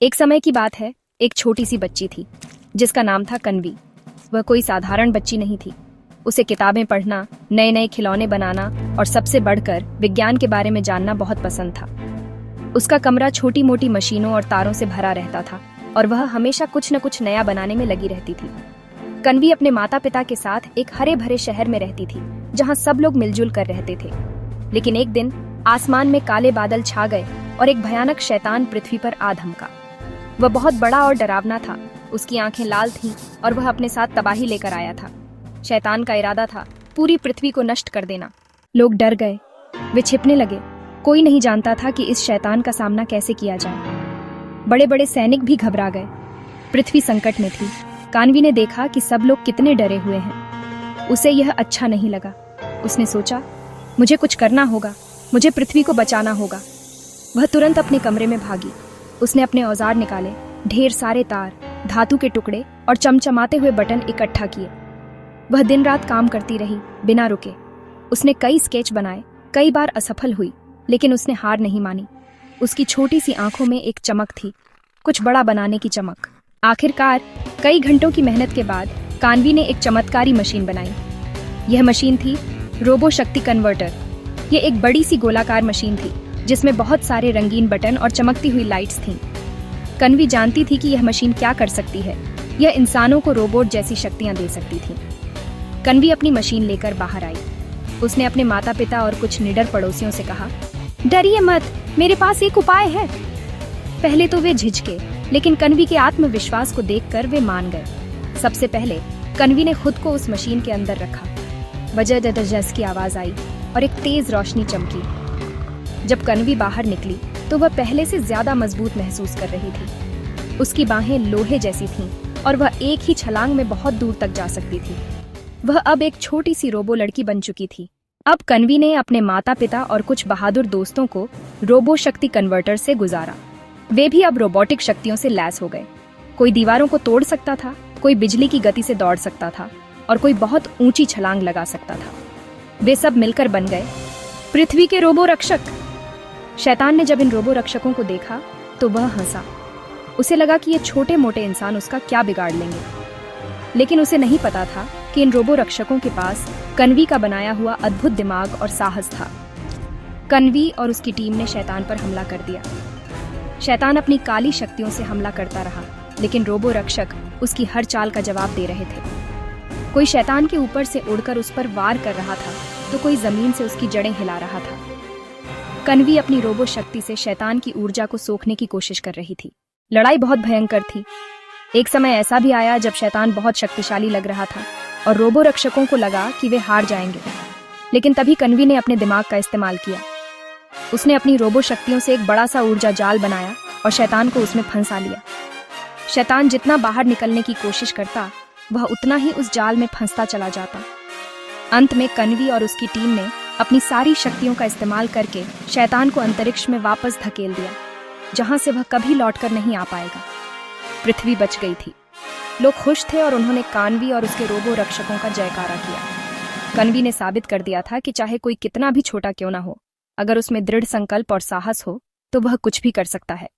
एक समय की बात है, एक छोटी सी बच्ची थी जिसका नाम था कन्वी। वह कोई साधारण बच्ची नहीं थी। उसे किताबें पढ़ना, नए नए खिलौने बनाना और सबसे बढ़कर विज्ञान के बारे में जानना बहुत पसंद था। उसका कमरा छोटी मोटी मशीनों और तारों से भरा रहता था और वह हमेशा कुछ न कुछ नया बनाने में लगी रहती थी। कन्वी अपने माता पिता के साथ एक हरे भरे शहर में रहती थी जहाँ सब लोग मिलजुल कर रहते थे। लेकिन एक दिन आसमान में काले बादल छा गए और एक भयानक शैतान पृथ्वी पर आ धमका। वह बहुत बड़ा और डरावना था। उसकी आंखें लाल थीं और वह अपने साथ तबाही लेकर आया था। शैतान का इरादा था पूरी पृथ्वी को नष्ट कर देना। लोग डर गए, वे छिपने लगे। कोई नहीं जानता था कि इस शैतान का सामना कैसे किया जाए। बड़े बड़े सैनिक भी घबरा गए। पृथ्वी संकट में थी। कान्वी ने देखा कि सब लोग कितने डरे हुए हैं। उसे यह अच्छा नहीं लगा। उसने सोचा, मुझे कुछ करना होगा, मुझे पृथ्वी को बचाना होगा। वह तुरंत अपने कमरे में भागी। उसने अपने औजार निकाले, ढेर सारे तार, धातु के टुकड़े और चमचमाते हुए बटन इकट्ठा किए। वह दिन रात काम करती रही बिना रुके। उसने कई स्केच बनाए, कई बार असफल हुई, लेकिन उसने हार नहीं मानी। उसकी छोटी सी आंखों में एक चमक थी, कुछ बड़ा बनाने की चमक। आखिरकार कई घंटों की मेहनत के बाद कान्वी ने एक चमत्कारी मशीन बनाई। यह मशीन थी रोबो शक्ति कन्वर्टर। यह एक बड़ी सी गोलाकार मशीन थी जिसमें बहुत सारे रंगीन बटन और चमकती हुई लाइट्स थीं। कन्वी जानती थी कि यह मशीन क्या कर सकती है। यह इंसानों को रोबोट जैसी शक्तियां दे सकती थी। कन्वी अपनी मशीन लेकर बाहर आई। उसने अपने माता पिता और कुछ निडर पड़ोसियों से कहा, डरिए मत, मेरे पास एक उपाय है। पहले तो वे झिझके, लेकिन कन्वी के आत्मविश्वास को देखकर वे मान गए। सबसे पहले कन्वी ने खुद को उस मशीन के अंदर रखा। बजजजस की आवाज आई और एक तेज रोशनी चमकी। जब कन्वी बाहर निकली तो वह पहले से ज्यादा मजबूत महसूस कर रही थी। उसकी बाहें लोहे जैसी थीं और वह एक ही छलांग में बहुत दूर तक जा सकती थी। वह अब एक छोटी सी रोबो लड़की बन चुकी थी। अब कन्वी ने अपने माता पिता और कुछ बहादुर दोस्तों को रोबो शक्ति कन्वर्टर से गुजारा। वे भी अब रोबोटिक शक्तियों से लैस हो गए। कोई दीवारों को तोड़ सकता था, कोई बिजली की गति से दौड़ सकता था और कोई बहुत ऊंची छलांग लगा सकता था। वे सब मिलकर बन गए पृथ्वी के रोबो रक्षक। शैतान ने जब इन रोबो रक्षकों को देखा तो वह हंसा। उसे लगा कि ये छोटे मोटे इंसान उसका क्या बिगाड़ लेंगे। लेकिन उसे नहीं पता था कि इन रोबो रक्षकों के पास कन्वी का बनाया हुआ अद्भुत दिमाग और साहस था। कन्वी और उसकी टीम ने शैतान पर हमला कर दिया। शैतान अपनी काली शक्तियों से हमला करता रहा, लेकिन रोबो रक्षक उसकी हर चाल का जवाब दे रहे थे। कोई शैतान के ऊपर से उड़कर उस पर वार कर रहा था तो कोई जमीन से उसकी जड़ें हिला रहा था। कन्वी अपनी रोबो शक्ति से शैतान की ऊर्जा को सोखने की कोशिश कर रही थी। लड़ाई बहुत भयंकर थी। एक समय ऐसा भी आया जब शैतान बहुत शक्तिशाली लग रहा था और रोबो रक्षकों को लगा कि वे हार जाएंगे। लेकिन तभी कन्वी ने अपने दिमाग का इस्तेमाल किया। उसने अपनी रोबो शक्तियों से एक बड़ा सा ऊर्जा जाल बनाया और शैतान को उसमें फंसा लिया। शैतान जितना बाहर निकलने की कोशिश करता, वह उतना ही उस जाल में फंसता चला जाता। अंत में कन्वी और उसकी टीम ने अपनी सारी शक्तियों का इस्तेमाल करके शैतान को अंतरिक्ष में वापस धकेल दिया, जहां से वह कभी लौटकर नहीं आ पाएगा। पृथ्वी बच गई थी। लोग खुश थे और उन्होंने कान्वी और उसके रोबो रक्षकों का जयकारा किया। कन्वी ने साबित कर दिया था कि चाहे कोई कितना भी छोटा क्यों ना हो, अगर उसमें दृढ़ संकल्प और साहस हो तो वह कुछ भी कर सकता है।